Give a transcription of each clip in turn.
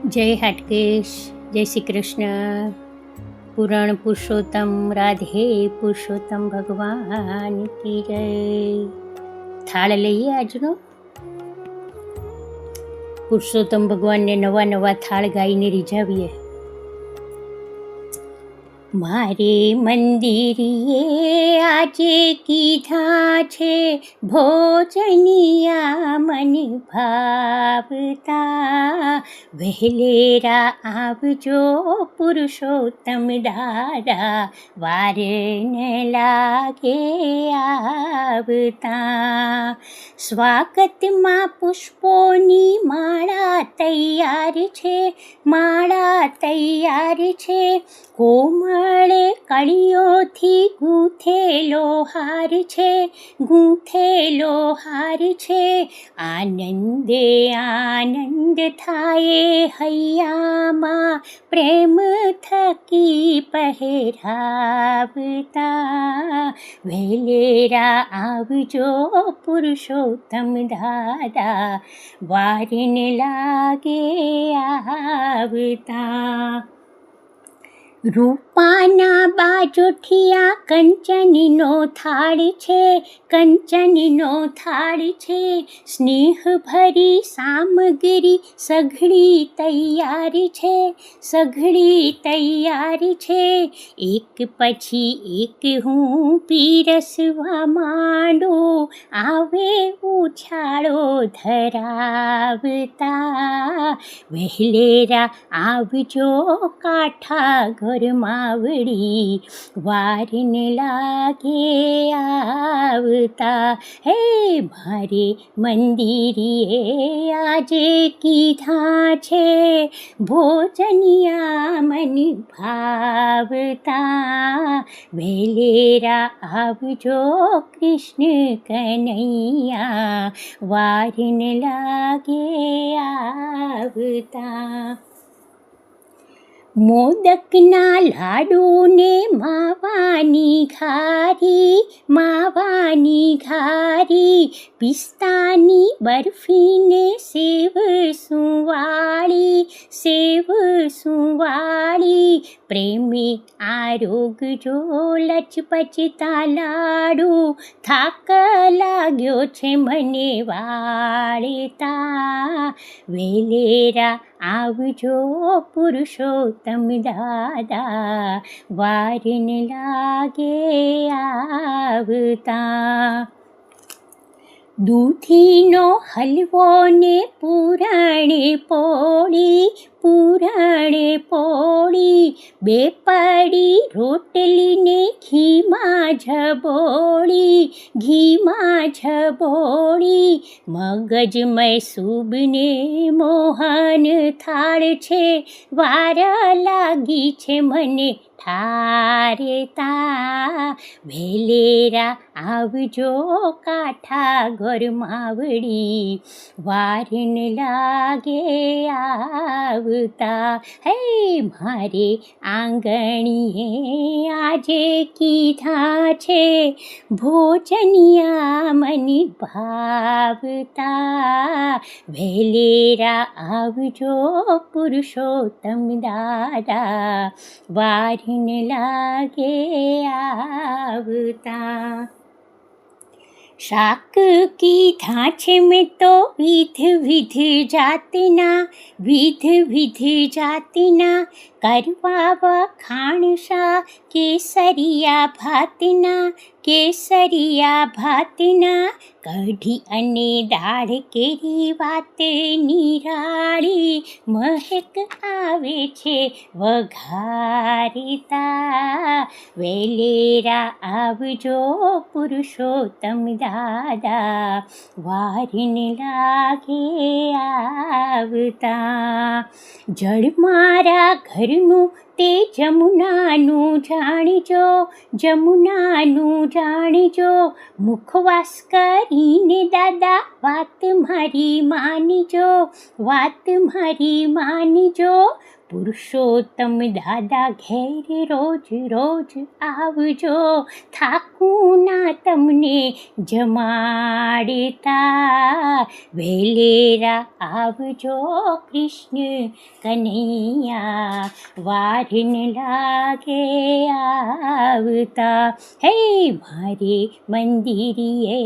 જય હાટકેશ, જય શ્રી કૃષ્ણ. પુરાણ પુરુષોત્તમ રાધે પુરુષોત્તમ ભગવાન કી જય. થાળ લઈએ આજનો. પુરુષોત્તમ ભગવાનને નવા નવા થાળ ગાઈને રીઝાવીએ. મારે મંદિરીએ આજે કીધા છે ભોજનિયા મન ભાવતા, વહેલેરા આવજો પુરુષોત્તમ દાદા, વાર ન લાગે આવતા. સ્વાગતમાં પુષ્પોની માળા તૈયાર છે, માળા તૈયાર છે, કોમળે કળીઓથી ગૂંથેલો હાર છે, ગૂંથેલો હાર છે. આનંદે આનંદ થાય હૈયામાં, પ્રેમ થકી પહેરાવતા, વહેલેરા આવજો પુરુષોત્તમ દાદા, વાર ન લાગે આવતા. રૂપાના બાજોઠિયા કંચનનો થાળ છે, કંચનનો થાળ છે, સ્નેહ ભરી સામગ્રી સઘળી તૈયાર છે, સઘળી તૈયાર છે. એક પછી એક હું પીરસવા માંડું, આવે ઉછાળો ધરાવતા, વહેલેરા આવજો કાઠા ઘરમાં વળી, વાર ન લાગે આવતા. હે મારે મંદિરીએ આજે કીધા છે ભોજનિયા મન ભાવતા, વહેલેરા આવજો કૃષ્ણ કનૈયા, વાર ન લાગે આવતા. મોદકના લાડુને માવાની ઘારી, માવાની ઘારી, પિસ્તાની બરફીને સેવ સુંવાળી, સેવ સુંવાળી, પ્રેમે આરોગજો લચપચતા લાડુ, થાક લાગ્યો છે મને વાળતા, વહેલેરા આવજો પુરુષોત્તમ દાદા, વાર ન લાગે આવતા. દૂધીનો હલવો ને પૂરાણે પોળી, પૂરાણે પોળી, બે પડી રોટલીને ઘીમાં ઝબોળી, ઘીમાં ઝબોળી, મગજમય શુભને મોહન થાળ છે, વાર લાગી છે મને ઠારતા, વહેલેરા આવજો કાઠા ઘરમાં વળી, વાર ન લાગે આવતા. હે મારે આંગણીએ આજે કીધા છે ભોજનિયા મન ભાવતા, વહેલેરા આવજો પુરુષોત્તમ દાદા, વાર ન લાગે આવતા. શાક કીધા છે મેં તો વિધ વિધ જાતના, વિધ વિધ જાતના, કરવા વખાણ શા કેસરિયા ભાતના, કેસરિયા ભાતના, કઢી અને દાળ કેરી વાત નિરાળી, મહેક આવે છે વઘારતા, વહેલેરા આવજો પુરુષોત્તમ દાદા, વાર ન લાગે આવતા. જળ મારા ઘરનું તે જમુનાનું જાણજો, જમુનાનું જાણજો, મુખવાસ કરીને દાદા વાત મારી માનજો, વાત મારી માનજો, પુરુષોત્તમ દાદા ઘેર રોજ રોજ આવજો, થાકું ના તમને જમાડતા. વેલેરા આવજો કૃષ્ણ કનૈયા, વાર ન લાગે આવતા. હે મારે મંદિરીએ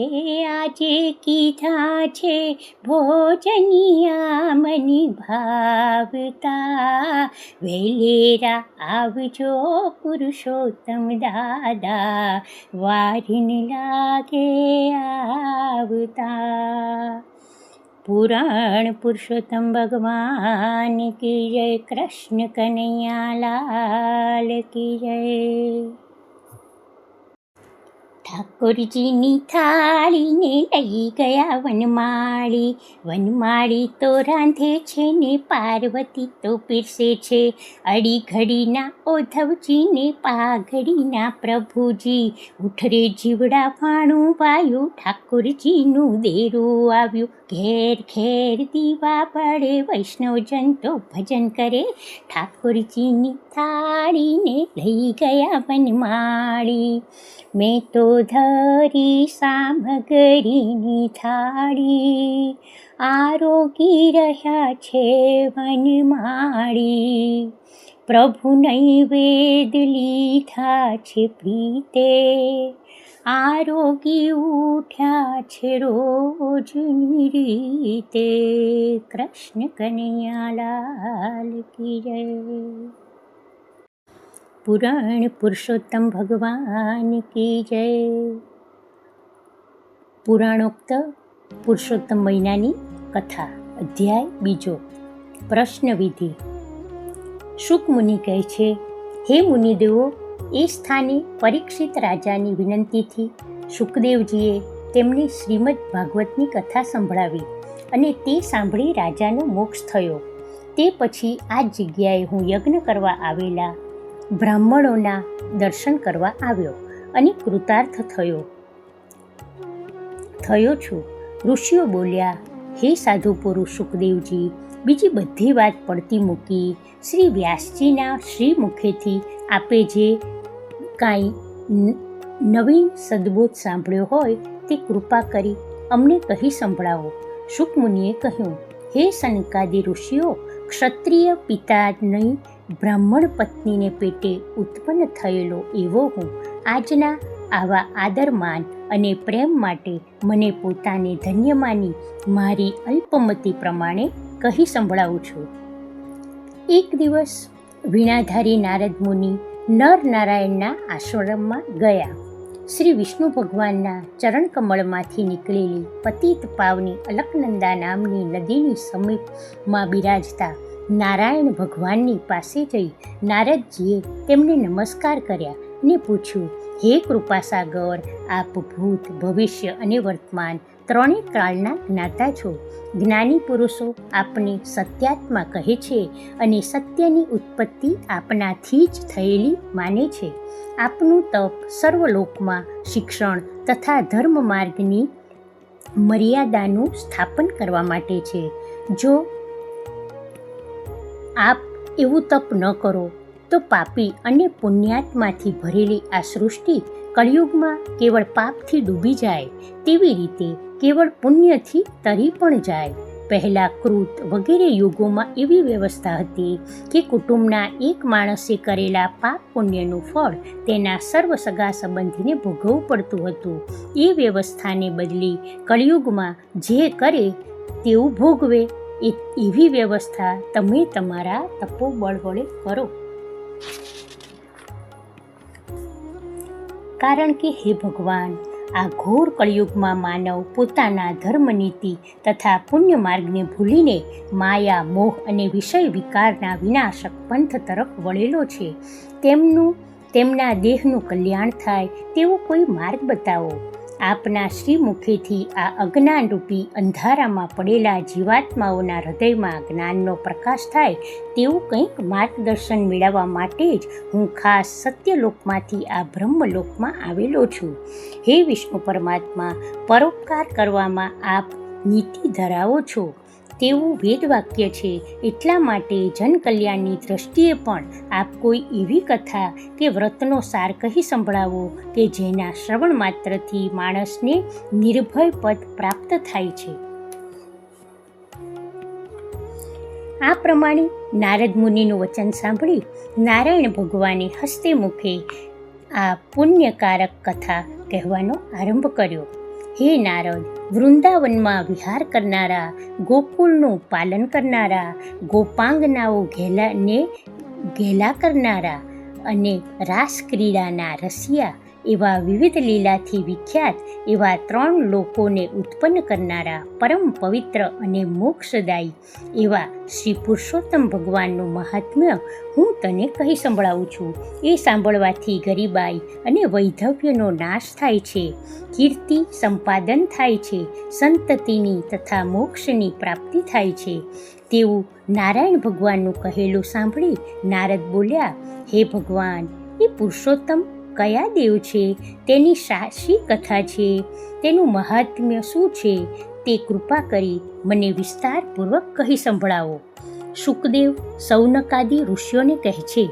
આજે કીધા છે, ભોજનિયા મને ભાવતા. વેલેરા આવજો પુરુષોત્તમ દાદા, વાર ન લાગે આવતા. પુરાણ પુરુષોત્તમ ભગવાન કી જય, કૃષ્ણ કનૈયા લાલ કી જય. ઠાકોરજીની થાળીને લઈ ગયા વનમાળી, વનમાળી તો રાંધે છે ને પાર્વતી તો પીરસે છે. અડી ઘડીના ઓધવજીને પાઘડીના પ્રભુજી, ઉઠરે જીવડા ભાણું વાયું, ઠાકોરજીનું દેરું આવ્યું. ઘેર ઘેર દીવા બળે, વૈષ્ણવજન તો ભજન કરે, ઠાકોરજીની થાળીને લઈ ગયા વનમાળી. મેં તો ધરી સામગ્રીની થાળી, આરોગી રહ્યા છે વનમાળી. પ્રભુ નૈવેદ લીધા છે પ્રીતે, આરોગી ઉઠ્યા છે રોજની રીતે. કૃષ્ણ કનૈયા લાલ કી જય. પુરાણ પુરુષોત્તમ ભગવાન કી જય. પુરાણોક્ત પુરુષોત્તમ મહિનાની કથા, અધ્યાય બીજો. પ્રશ્ન વિધિ. શુક મુનિ કહે છે, હે મુનિદેવો, એ સ્થાને પરીક્ષિત રાજાની વિનંતીથી શુકદેવજીએ તેમને શ્રીમદ ભાગવતની કથા સંભળાવી અને તે સાંભળી રાજાનો મોક્ષ થયો. તે પછી આ જગ્યાએ હું યજ્ઞ કરવા આવેલા બ્રાહ્મણોના દર્શન કરવા આવ્યો અને કૃતાર્થ થયો છું. ઋષિઓ બોલ્યા, હે સાધુ પુરુષ શુકદેવજી, બીજી બધી વાત પડતી મૂકી શ્રી વ્યાસજીના શ્રી મુખેથી આપે જે કાંઈ નવીન સદબોધ સાંભળ્યો હોય તે કૃપા કરી અમને કહી સંભળાવો. શુકમુનિએ કહ્યું, હે સનકાદિ ઋષિઓ, ક્ષત્રિય પિતાની બ્રાહ્મણ પત્નીને પેટે ઉત્પન્ન થયેલો એવો હું આજના આવા આદરમાન અને પ્રેમ માટે મને પોતાને ધન્ય માની મારી અલ્પમતી પ્રમાણે કહી સંભળાવું છું. એક દિવસ વીણાધારી નારદ મુનિ નરનારાયણના આશ્રમમાં ગયા. શ્રી વિષ્ણુ ભગવાનના ચરણકમળમાંથી નીકળેલી પતિત પાવની અલકનંદા નામની નદીની સમીપમાં બિરાજતા નારાયણ ભગવાનની પાસે જઈ નારદજીએ તેમને નમસ્કાર કર્યા ને પૂછ્યું, હે કૃપાસાગર, આપ ભૂત, ભવિષ્ય અને વર્તમાન ત્રણેય કાળના જ્ઞાતા છો. જ્ઞાની પુરુષો આપને સત્યાત્મા કહે છે અને સત્યની ઉત્પત્તિ આપનાથી જ થયેલી માને છે. આપનું તપ સર્વલોકમાં શિક્ષણ તથા ધર્મ માર્ગની મર્યાદાનું સ્થાપન કરવા માટે છે. જો આપ એવું તપ ન કરો તો પાપી અને પુણ્યાત્માથી ભરેલી આ સૃષ્ટિ કળિયુગમાં કેવળ પાપથી ડૂબી જાય તેવી રીતે કેવળ પુણ્યથી તરી પણ જાય. પહેલાં કૃત વગેરે યુગોમાં એવી વ્યવસ્થા હતી કે કુટુંબના એક માણસે કરેલા પાપ પુણ્યનું ફળ તેના સર્વ સગા સંબંધીને ભોગવવું પડતું હતું. એ વ્યવસ્થાને બદલી કળિયુગમાં જે કરે તેવું ભોગવે એવી વ્યવસ્થા તમે તમારા તપોબળ વડે કરો. કારણ કે હે ભગવાન, આ ઘોર કળિયુગમાં માનવ પોતાના ધર્મનીતિ તથા પુણ્ય માર્ગને ભૂલીને માયા, મોહ અને વિષય વિકારના વિનાશક પંથ તરફ વળેલો છે. તેમના દેહનું કલ્યાણ થાય તેવો કોઈ માર્ગ બતાવો. આપના શ્રી મુખેથી આ અજ્ઞાનરૂપી અંધારામાં પડેલા જીવાત્માઓના હૃદયમાં જ્ઞાનનો પ્રકાશ થાય તેવું કંઈક માર્ગદર્શન મેળવવા માટે જ હું ખાસ સત્યલોકમાંથી આ બ્રહ્મલોકમાં આવેલો છું. હે વિષ્ણુ પરમાત્મા, પરોપકાર કરવામાં આપ નીતિ ધરાવો છો તેવું વેદવાક્ય છે. એટલા માટે જનકલ્યાણની દ્રષ્ટિએ પણ આપ કોઈ એવી કથા કે વ્રતનો સાર કહી સંભળાવો કે જેના શ્રવણ માત્રથી માણસને નિર્ભય પદ પ્રાપ્ત થાય છે. આ પ્રમાણે નારદ મુનિનું વચન સાંભળી નારાયણ ભગવાને હસ્તે મુખે આ પુણ્યકારક કથા કહેવાનો આરંભ કર્યો. હે નારદ, વૃંદાવનમાં વિહાર કરનારા, ગોકુળનું પાલન કરનારા, ગોપાંગનાઓ ઘેલા કરનારા અને રાસ ક્રીડાના રસિયા એવા વિવિધ લીલાથી વિખ્યાત એવા 3 લોકોને ઉત્પન્ન કરનારા પરમ પવિત્ર અને મોક્ષદાયી એવા શ્રી પુરુષોત્તમ ભગવાનનું મહાત્મ્ય હું તને કહી સંભળાવું છું. એ સાંભળવાથી ગરીબાઈ અને વૈધવ્યનો નાશ થાય છે, કીર્તિ સંપાદન થાય છે, સંતતિની તથા મોક્ષની પ્રાપ્તિ થાય છે. તેવું નારાયણ ભગવાનનું કહેલું સાંભળી નારદ બોલ્યા, હે ભગવાન, એ પુરુષોત્તમ કયા દેવ છે? તેની શી કથા છે? તેનું મહાત્મ્ય શું છે? તે કૃપા કરી મને વિસ્તારપૂર્વક કહી સંભળાવો. શુકદેવ સૌનકાદિ ઋષિઓને કહે છે.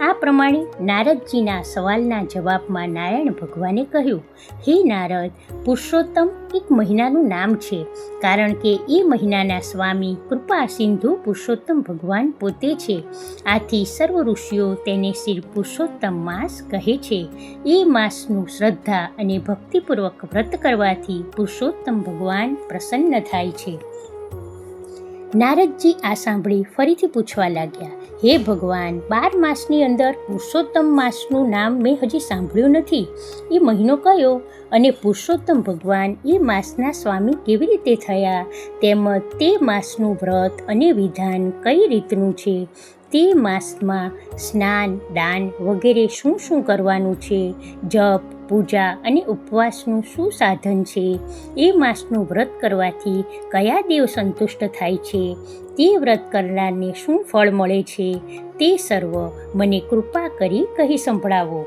આ પ્રમાણે નારદજીના સવાલના જવાબમાં નારાયણ ભગવાને કહ્યું, હે નારદ, પુરુષોત્તમ એક મહિનાનું નામ છે, કારણ કે એ મહિનાના સ્વામી કૃપા સિંધુ પુરુષોત્તમ ભગવાન પોતે છે. આથી સર્વ ઋષિઓ તેને શ્રી પુરુષોત્તમ માસ કહે છે. એ માસનું શ્રદ્ધા અને ભક્તિપૂર્વક વ્રત કરવાથી પુરુષોત્તમ ભગવાન પ્રસન્ન થાય છે. નારદજી આ સાંભળી ફરીથી પૂછવા લાગ્યા, હે ભગવાન, 12 માસની અંદર પુરુષોત્તમ માસનું નામ મેં હજી સાંભળ્યું નથી. એ મહિનો કયો અને પુરુષોત્તમ ભગવાન એ માસના સ્વામી કેવી રીતે થયા? તેમજ તે માસનું વ્રત અને વિધાન કઈ રીતનું છે? તે માસમાં સ્નાન, દાન વગેરે શું શું કરવાનું છે? જપ, પૂજા અને ઉપવાસનું શું સાધન છે? એ માસનું વ્રત કરવાથી કયા દેવ સંતુષ્ટ થાય છે? તે વ્રત કરનારને શું ફળ મળે છે? તે સર્વ મને કૃપા કરી કહી સંભળાવો.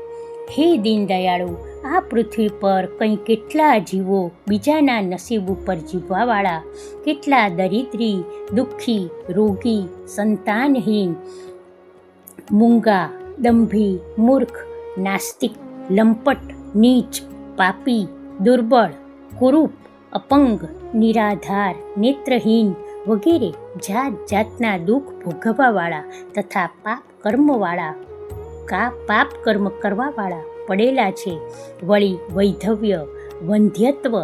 હે દીનદયાળુ, આ પૃથ્વી પર કંઈ કેટલા જીવો બીજાના નસીબ ઉપર જીવવાવાળા, કેટલા દરિદ્રી, દુઃખી, રોગી, સંતાનહીન, મૂંગા, દંભી, મૂર્ખ, નાસ્તિક, લંપટ, નીચ, પાપી, દુર્બળ, કુરૂપ, અપંગ, નિરાધાર, નેત્રહીન વગેરે જાત જાતના દુઃખ ભોગવવાવાળા તથા પાપ કર્મ કરવાવાળા પડેલા છે. વળી વૈધવ્ય, વંધ્યત્વ,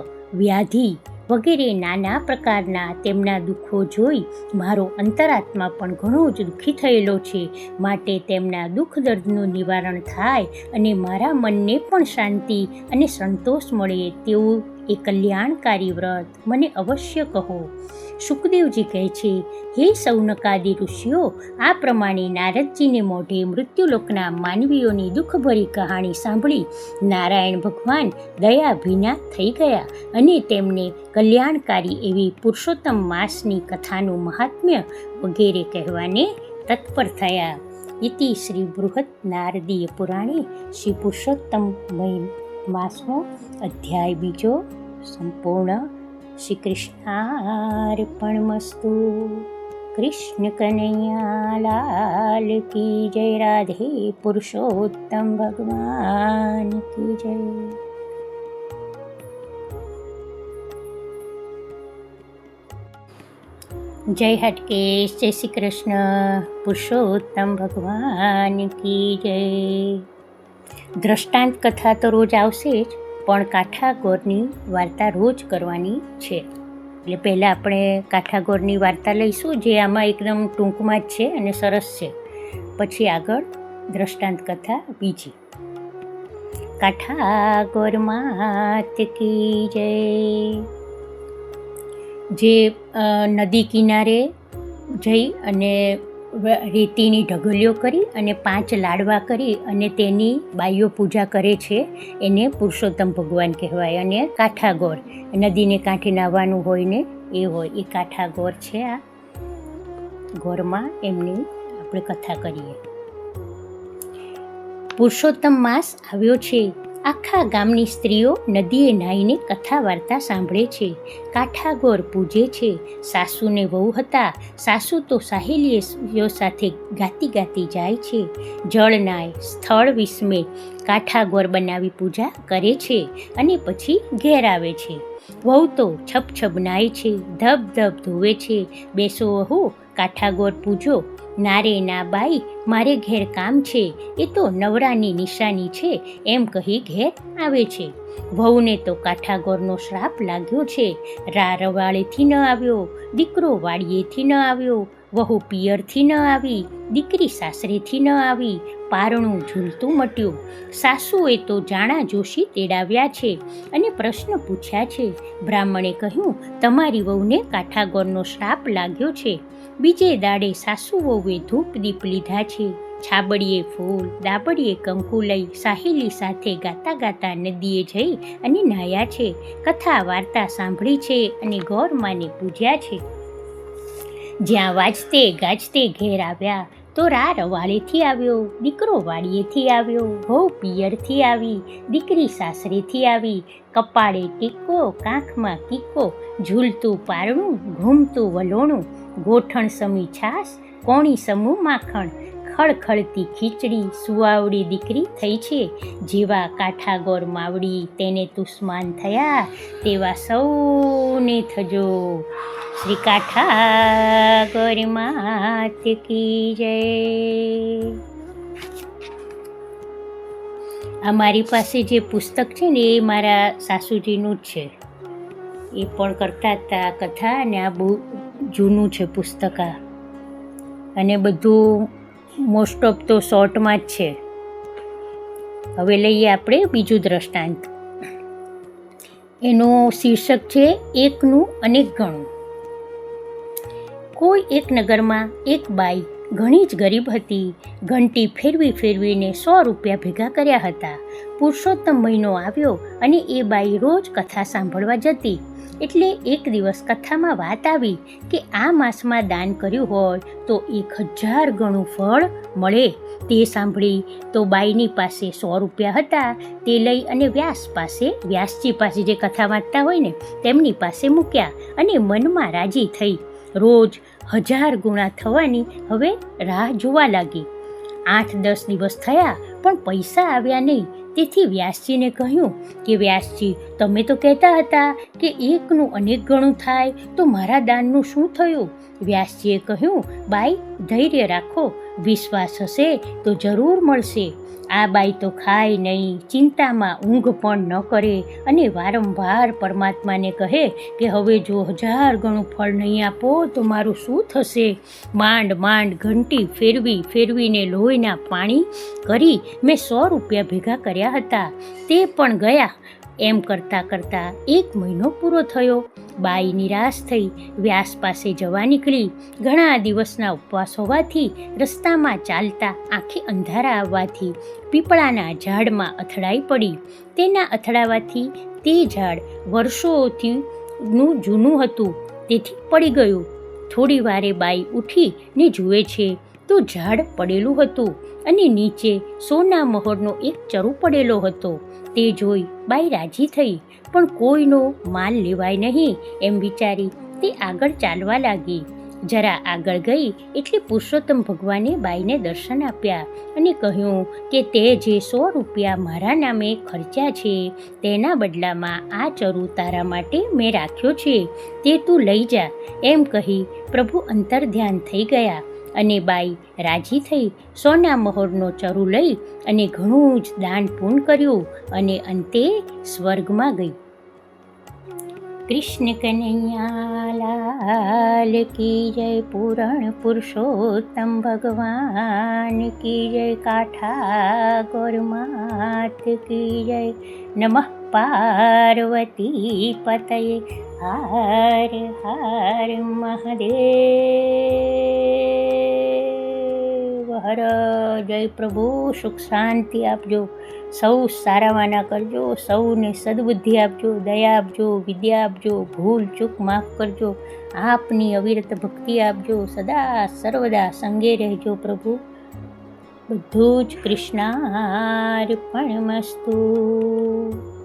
વ્યાધિ વગેરે નાના પ્રકારના તેમના દુઃખો જોઈ મારો અંતરાત્મા પણ ઘણો જ દુઃખી થયેલો છે. માટે તેમના દુઃખ દર્દનું નિવારણ થાય અને મારા મનને પણ શાંતિ અને સંતોષ મળે તેવું એ કલ્યાણકારી વ્રત મને અવશ્ય કહો. શુકદેવજી કહે છે, હે સૌનકાદિ ઋષિઓ, આ પ્રમાણે નારદજીને મોઢે મૃત્યુલોકના માનવીઓની દુઃખભરી કહાણી સાંભળી નારાયણ ભગવાન દયાભીના થઈ ગયા અને તેમને કલ્યાણકારી એવી પુરુષોત્તમ માસની કથાનું મહાત્મ્ય વગેરે કહેવાને તત્પર થયા. ઇતિ શ્રી બૃહદ નારદીય પુરાણે શ્રી પુરુષોત્તમ માસનો અધ્યાય 2 સંપૂર્ણ. શ્રી કૃષ્ણાર્પણમસ્તુ. કૃષ્ણ કનૈયા લાલ કી જય. રાધે પુરુષોત્તમ ભગવાન કી જય. જય હટકેશ. જય શ્રી કૃષ્ણ. પુરુષોત્તમ ભગવાન કી જય. દ્રષ્ટાંત કથા તો રોજ આવશે જ, પણ કાઠાગોરની વાર્તા રોજ કરવાની છે. એટલે પહેલાં આપણે કાઠાગોરની વાર્તા લઈશું, જે આમાં એકદમ ટૂંકમાં જ છે અને સરસ છે. પછી આગળ દ્રષ્ટાંત કથા બીજી. કાઠાગોર માત કી જય. જે નદી કિનારે જઈ અને રેતીની ઢગલીઓ કરી અને 5 લાડવા કરી અને તેની બાઈઓ પૂજા કરે છે, એને પુરુષોત્તમ ભગવાન કહેવાય. અને કાઠાગોર, નદીને કાંઠે નાહવાનું હોય ને એ હોય, એ કાઠાગોર છે. આ ગોરમાં એમની આપણે કથા કરીએ. પુરુષોત્તમ માસ આવ્યો છે. આખા ગામની સ્ત્રીઓ નદીએ નાહીને કથા વાર્તા સાંભળે છે. કાઠાગોર પૂજે છે. સાસુને વહુ હતા. સાસુ તો સહેલીઓ સાથે ગાતી ગાતી જાય છે. જળનાય સ્થળ વિસ્મે કાઠાગોર બનાવી પૂજા કરે છે અને પછી ઘેર આવે છે. વહુ તો છપ નાય છે, ધબ ધબ ધોવે છે. બેસો વહુ, કાઠાગોર પૂજો. ના રે ના બાઈ, મારે ઘેર કામ છે, એ તો નવરાની નિશાની છે, એમ કહી ઘેર આવે છે. વહુને તો કાઠાગોરનો શ્રાપ લાગ્યો છે. રા રવાળેથી ન આવ્યો, દીકરો વાડીએથી ન આવ્યો, વહુ પિયરથી ન આવી, દીકરી સાસરેથી ન આવી, પારણું ઝૂલતું મટ્યું. સાસુએ તો જાણા જોશી તેડાવ્યા છે અને પ્રશ્ન પૂછ્યા છે. બ્રાહ્મણે કહ્યું, તમારી વહુને કાઠાગોરનો શ્રાપ લાગ્યો છે. બીજે દાડે સાસુ વહુએ ધૂપ દીપ લીધા છે. છાબડીએ ફૂલ, દાબડીએ કંકુ લઈ સાહેલી સાથે ગાતા ગાતા નદીએ જઈ અને નાહ્યા છે. કથા વાર્તા સાંભળી છે અને ગૌરમાને પૂજ્યા છે. જ્યાં વાજતે ગાજતે ઘેર આવ્યા તો રા રવાળેથી આવ્યો, દીકરો વાડીએથી આવ્યો, વહુ પિયરથી આવી, દીકરી સાસરેથી આવી. કપાળે ટીકો, કાંખમાં કીકો, ઝૂલતું પારણું, ઘૂમતું વલોણું, ગોઠણ સમી છાસ, કોણી સમૂહ માખણ, ખળખળતી ખીચડી, સુવાવડી દીકરી થઈ છે. જેવા કાઠાગોર માવડી તેને તુસ્માન થયા, તેવા સૌને થજો. શ્રી કાઠાગોર માત કી જય. આ મારી પાસે જે પુસ્તક છે ને એ મારા સાસુજીનું જ છે. એ પણ કરતા હતા કથા, અને આ બહુ જૂનું છે પુસ્તક આ, અને બધું મોસ્ટ ઓફ તો શોર્ટમાં જ છે. હવે લઈએ આપણે બીજું દ્રષ્ટાંત. એનું શીર્ષક છે એકનું અનેક ગણું. કોઈ એક નગરમાં એક બાઈ ઘણી જ ગરીબ હતી. ઘંટી ફેરવીને 100 રૂપિયા ભેગા કર્યા હતા. પુરુષોત્તમ મહિનો આવ્યો અને એ બાઈ રોજ કથા સાંભળવા જતી. એટલે એક દિવસ કથામાં વાત આવી કે આ માસમાં દાન કર્યું હોય તો 1000 ગણું ફળ મળે. તે સાંભળી તો બાઈની પાસે 100 રૂપિયા હતા. તે લઈ અને વ્યાસજી પાસે જે કથા વાંચતા હોય ને તેમની પાસે મૂક્યા અને મનમાં રાજી થઈ. રોજ 1000 ગુણા થવાની હવે રાહ જોવા લાગી. 8-10 દિવસ થયા પણ પૈસા આવ્યા નહીં. તેથી વ્યાસજીને કહ્યું કે વ્યાસજી, તમે તો કહેતા હતા કે એકનું અનેક ગણું થાય, તો મારા દાનનું શું થયું? વ્યાસજીએ કહ્યું, બાઈ ધૈર્ય રાખો, વિશ્વાસ હશે તો જરૂર મળશે. આ બાઈ તો ખાય નહીં, ચિંતામાં ઊંઘ પણ ન કરે અને વારંવાર પરમાત્માને કહે કે હવે જો 1000 ગણું ફળ નહીં આપો તો મારું શું થશે? માંડ ઘંટી ફેરવીને લોહીના પાણી કરી મેં 100 રૂપિયા ભેગા કર્યા હતા, તે પણ ગયા. એમ કરતાં 1 મહિનો પૂરો થયો. બાઈ નિરાશ થઈ વ્યાસ પાસે જવા નીકળી. ઘણા દિવસના ઉપવાસ હોવાથી રસ્તામાં ચાલતા આંખે અંધારા આવવાથી પીપળાના ઝાડમાં અથડાઈ પડી. તેના અથડાવાથી તે ઝાડ વર્ષોથી જૂનું હતું, તેથી પડી ગયું. થોડી વારે બાઈ ઉઠીને જુએ છે તો ઝાડ પડેલું હતું અને નીચે સોના મહોરનો એક ચરુ પડેલો હતો. તે જોઈ બાઈ રાજી થઈ, પણ કોઈનો માલ લેવાય નહીં એમ વિચારી તે આગળ ચાલવા લાગી. જરા આગળ ગઈ એટલે પુરુષોત્તમ ભગવાને બાઈને દર્શન આપ્યા અને કહ્યું કે તે જે 100 રૂપિયા મારા નામે ખર્ચ્યા છે તેના બદલામાં આ ચરુ તારા માટે મેં રાખ્યો છે, તે તું લઈ જા. એમ કહી પ્રભુ અંતર્ધ્યાન થઈ ગયા અને બાઈ રાજી થઈ સોના મહોરનો ચરુ લઈ અને ઘણું જ દાન પૂન કર્યું અને અંતે સ્વર્ગમાં ગઈ. કૃષ્ણ કનૈયા લાલ કી જય. પૂરણ પુરુષોત્તમ ભગવાન કી જય. કાઠાગોર માત કી જય. નમઃ પાર્વતી પતયે. હર હર મહાદેવ હર. જય પ્રભુ. સુખ શાંતિ આપજો. સૌ સારાવાના કરજો. સૌને સદબુદ્ધિ આપજો, દયા આપજો, વિદ્યા આપજો, ભૂલ ચૂક માફ કરજો. આપની અવિરત ભક્તિ આપજો. સદા સર્વદા સંગે રહેજો પ્રભુ. બધું જ કૃષ્ણાર્પણમસ્તુ.